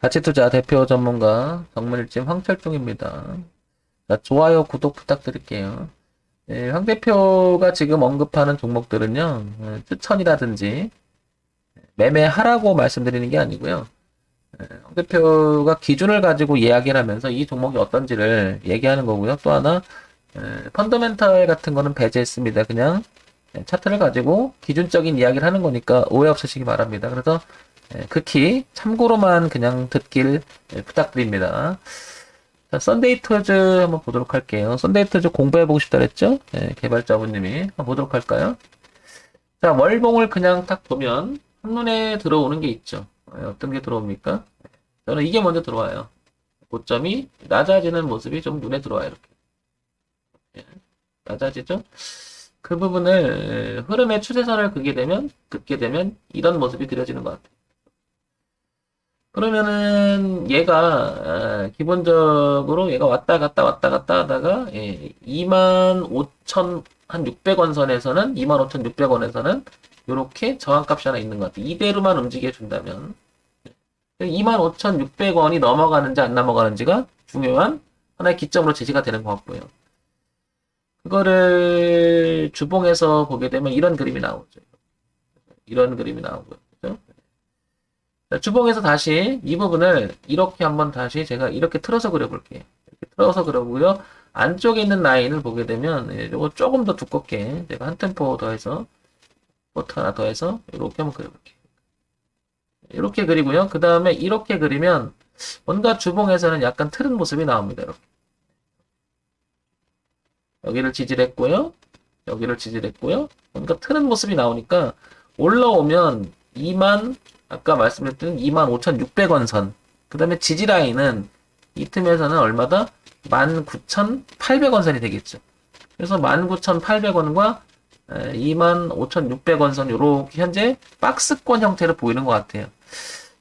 가치투자 대표 전문가 정문일진 황철중입니다. 자, 좋아요, 구독 부탁드릴게요. 황 대표가 지금 언급하는 종목들은요, 추천이라든지 매매하라고 말씀드리는 게 아니고요. 황 대표가 기준을 가지고 이야기를 하면서 이 종목이 어떤지를 얘기하는 거고요. 또 하나, 펀더멘탈 같은 거는 배제했습니다. 그냥 차트를 가지고 기준적인 이야기를 하는 거니까 오해 없으시기 바랍니다. 그래서 극히 참고로만 그냥 듣길 부탁드립니다. 자, 썬데이 토즈 한번 보도록 할게요. 썬데이 토즈 공부해보고 싶다 그랬죠? 개발자분님이 한번 보도록 할까요? 자, 월봉을 그냥 딱 보면 한눈에 들어오는 게 있죠. 어떤 게 들어옵니까? 저는 이게 먼저 들어와요. 고점이 낮아지는 모습이 좀 눈에 들어와요. 이렇게. 낮아지죠? 그 부분을 흐름의 추세선을 긋게 되면 이런 모습이 그려지는 것 같아요. 그러면은 얘가 기본적으로 얘가 왔다 갔다 하다가 25,600원 선에서는 25,600원에서는 이렇게 저항값이 하나 있는 것 같아요. 이대로만 움직여 준다면 25,600원이 넘어가는지 안 넘어가는지가 중요한 하나의 기점으로 제시가 되는 것 같고요. 그거를 주봉에서 보게 되면 이런 그림이 나오죠. 이런 그림이 나오고요. 그죠? 자, 주봉에서 다시 이 부분을 이렇게 한번 다시 제가 이렇게 틀어서 그려볼게요. 이렇게 틀어서 그려보고요. 안쪽에 있는 라인을 보게 되면 이거 조금 더 두껍게 제가 한 템포 더해서 버터 하나 더해서 이렇게 한번 그려볼게요. 이렇게 그리고요. 그 다음에 이렇게 그리면 뭔가 주봉에서는 약간 틀은 모습이 나옵니다. 이렇게. 여기를 지지했고요. 여기를 지지했고요. 뭔가 트는 모습이 나오니까 올라오면 아까 말씀드렸던 25,600원 선. 그 다음에 지지 라인은 이 틈에서는 얼마다? 19,800원 선이 되겠죠. 그래서 19,800원과 25,600원 선 요렇게 현재 박스권 형태로 보이는 것 같아요.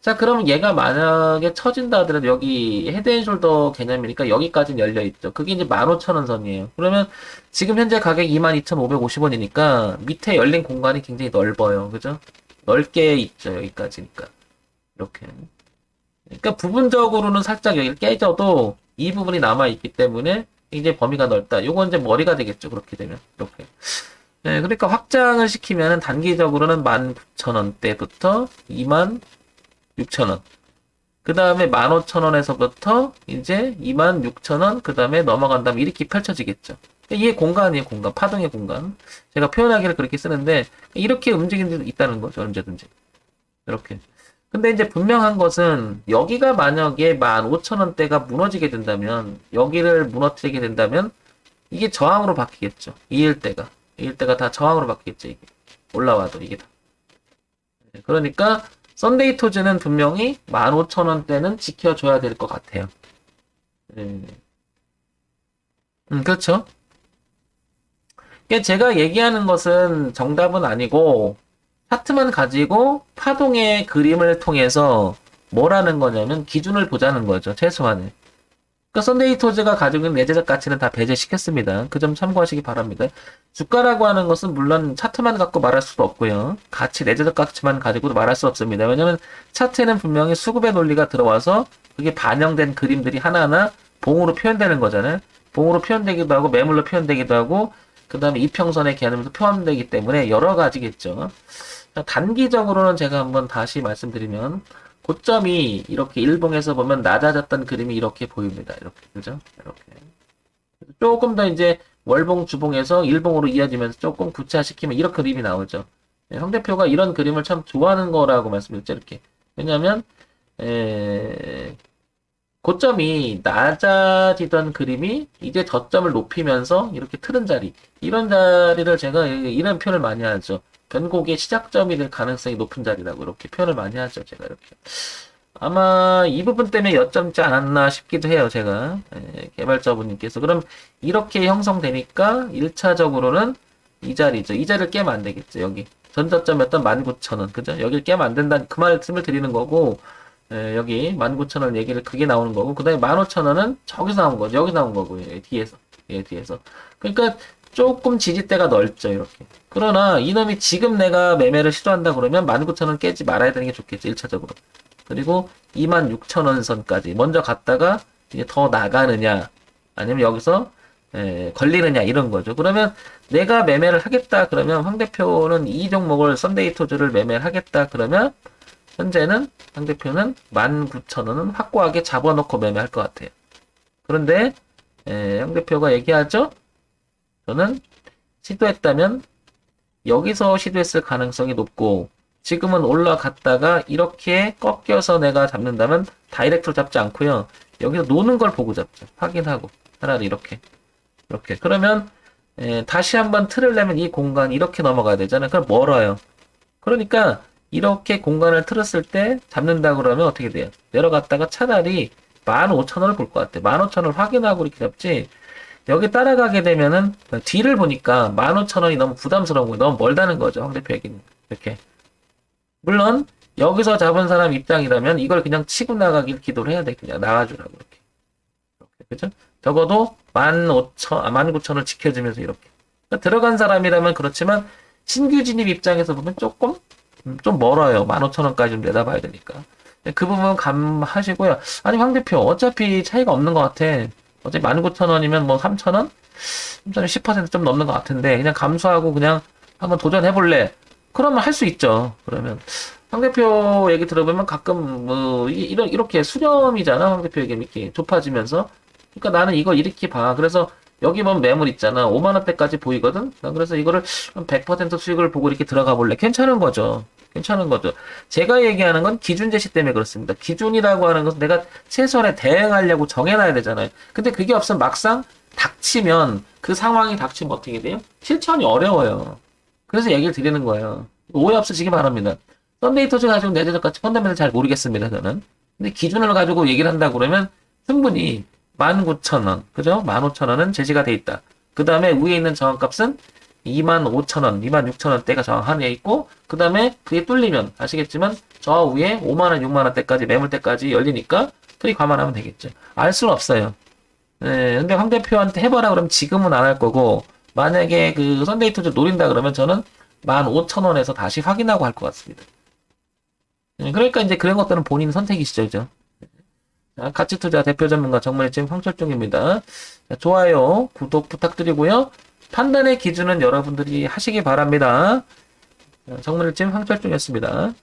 자, 그러면 얘가 만약에 처진다 하더라도 여기 헤드앤숄더 개념이니까 여기까지는 열려있죠. 그게 이제 15,000원 선이에요. 그러면 지금 현재 가격 22,550원이니까 밑에 열린 공간이 굉장히 넓어요. 그죠? 넓게 있죠. 여기까지니까. 이렇게. 그러니까 부분적으로는 살짝 여기를 깨져도 이 부분이 남아있기 때문에 굉장히 범위가 넓다. 요건 이제 머리가 되겠죠. 그렇게 되면. 이렇게. 네, 그러니까 확장을 시키면은 단기적으로는 19,000원대부터 26,000원. 그 다음에 15,000원에서부터 이제 26,000원, 그 다음에 넘어간다면 이렇게 펼쳐지겠죠. 이게 공간이에요, 공간. 파동의 공간. 제가 표현하기를 그렇게 쓰는데, 이렇게 움직이는 데 있다는 거죠, 언제든지. 이렇게. 근데 이제 분명한 것은, 여기가 만약에 15,000원대가 무너지게 된다면, 여기를 무너뜨리게 된다면, 이게 저항으로 바뀌겠죠. 이 일대가. 이 일대가 다 저항으로 바뀌겠죠, 이게. 올라와도, 이게 다. 그러니까, 썬데이 토즈는 분명히 15,000원대는 지켜줘야 될 것 같아요. 그렇죠. 제가 얘기하는 것은 정답은 아니고, 차트만 가지고 파동의 그림을 통해서 뭐라는 거냐면 기준을 보자는 거죠. 최소한의. 그러니까 썬데이 토즈가 가지고 있는 내재적 가치는 다 배제시켰습니다. 그 점 참고하시기 바랍니다. 주가라고 하는 것은 물론 차트만 갖고 말할 수도 없고요. 가치, 내재적 가치만 가지고도 말할 수 없습니다. 왜냐면 차트에는 분명히 수급의 논리가 들어와서 그게 반영된 그림들이 하나하나 봉으로 표현되는 거잖아요. 봉으로 표현되기도 하고 매물로 표현되기도 하고 그 다음에 이평선의 개념도 포함되기 때문에 여러 가지겠죠. 단기적으로는 제가 한번 다시 말씀드리면 고점이 이렇게 일봉에서 보면 낮아졌던 그림이 이렇게 보입니다. 이렇게. 그죠? 이렇게. 조금 더 이제 월봉, 주봉에서 일봉으로 이어지면서 조금 구체화시키면 이런 그림이 나오죠. 황 대표가 이런 그림을 참 좋아하는 거라고 말씀드렸죠. 이렇게. 왜냐면, 고점이 낮아지던 그림이 이제 저점을 높이면서 이렇게 틀은 자리. 이런 자리를 제가 이런 표현을 많이 하죠. 변곡의 시작점이 될 가능성이 높은 자리라고 이렇게 표현을 많이 하죠. 제가 이렇게. 아마 이 부분 때문에 여점지 않았나 싶기도 해요. 제가. 개발자분님께서. 그럼 이렇게 형성되니까 1차적으로는 이 자리죠. 이 자리를 깨면 안 되겠죠. 여기. 전저점이었던 19,000원. 그죠? 여기를 깨면 안 된다. 그 말씀을 드리는 거고 여기 19,000원 얘기를 그게 나오는 거고 그 다음에 15,000원은 저기서 나온 거죠. 여기 나온 거고요. 뒤에서. 뒤에서. 그러니까 조금 지지대가 넓죠. 이렇게. 그러나 이놈이 지금 내가 매매를 시도한다 그러면 19,000원 깨지 말아야 되는 게 좋겠죠. 1차적으로. 그리고 26,000원 선까지 먼저 갔다가 이제 더 나가느냐 아니면 여기서 걸리느냐 이런 거죠. 그러면 내가 매매를 하겠다 그러면 황 대표는 이 종목을 썬데이 토즈를 매매를 하겠다 그러면 현재는 황 대표는 19,000원은 확고하게 잡아놓고 매매할 것 같아요. 그런데 황 대표가 얘기하죠. 저는 시도했다면 여기서 시도했을 가능성이 높고 지금은 올라갔다가 이렇게 꺾여서 내가 잡는다면 다이렉트로 잡지 않고요. 여기서 노는 걸 보고 잡죠. 확인하고 차라리 이렇게 그러면 다시 한번 틀을 내면 이 공간이 이렇게 넘어가야 되잖아요. 그럼 멀어요. 그러니까 이렇게 공간을 틀었을 때 잡는다 그러면 어떻게 돼요? 내려갔다가 차라리 15,000원을 볼 것 같아. 15,000원을 확인하고 이렇게 잡지. 여기 따라가게 되면은 뒤를 보니까 15,000원이 너무 부담스러운 거예요. 너무 멀다는 거죠. 황 대표 얘기는. 이렇게. 물론 여기서 잡은 사람 입장이라면 이걸 그냥 치고 나가길 기도를 해야 돼. 그냥 나와주라고 이렇게. 그죠? 적어도 19,000을 지켜주면서 이렇게. 그러니까 들어간 사람이라면 그렇지만 신규 진입 입장에서 보면 조금 좀 멀어요. 15,000원까지 좀 내다봐야 되니까. 그 부분 감하시고요. 아니 황 대표 어차피 차이가 없는 것 같아. 어차피 19,000원이면 뭐 3,000원? 10%좀 넘는 것 같은데 그냥 감수하고 그냥 한번 도전해볼래? 그러면 할 수 있죠. 그러면 황 대표 얘기 들어보면 가끔 뭐 이렇게 수렴이잖아. 황 대표 얘기 이렇게 좁아지면서. 그러니까 나는 이걸 이렇게 봐. 그래서 여기 보면 매물 있잖아. 5만 원대까지 보이거든. 난 그래서 이거를 한 100% 수익을 보고 이렇게 들어가 볼래. 괜찮은 거죠. 괜찮은 거죠. 제가 얘기하는 건 기준 제시 때문에 그렇습니다. 기준이라고 하는 것은 내가 최소한에 대응하려고 정해놔야 되잖아요. 근데 그게 없으면 막상 닥치면 그 상황이 닥치면 어떻게 돼요? 실천이 어려워요. 그래서 얘기를 드리는 거예요. 오해 없으시기 바랍니다. 썬데이 토즈 가지고 내재적같이 펀더멘tal 잘 모르겠습니다. 저는. 근데 기준을 가지고 얘기를 한다 그러면 충분히 19,000원, 그죠? 15,000원은 제시가 돼 있다. 그 다음에 위에 있는 저항값은 25,000원, 26,000원대가 저항하에 있고, 그 다음에 그게 뚫리면 아시겠지만 저 위에 5만원, 6만원대까지 매물대까지 열리니까 그리 감안하면 되겠죠. 알 수는 없어요. 근데 황 대표한테 해봐라 그러면 지금은 안 할 거고, 만약에 그 썬데이 토즈 노린다 그러면 저는 15,000원에서 다시 확인하고 할 것 같습니다. 그러니까 이제 그런 것들은 본인 선택이시죠, 그죠? 자, 가치투자 대표 전문가 정문의팀 황철중입니다. 자, 좋아요, 구독 부탁드리고요. 판단의 기준은 여러분들이 하시기 바랍니다. 정문의팀 황철중이었습니다.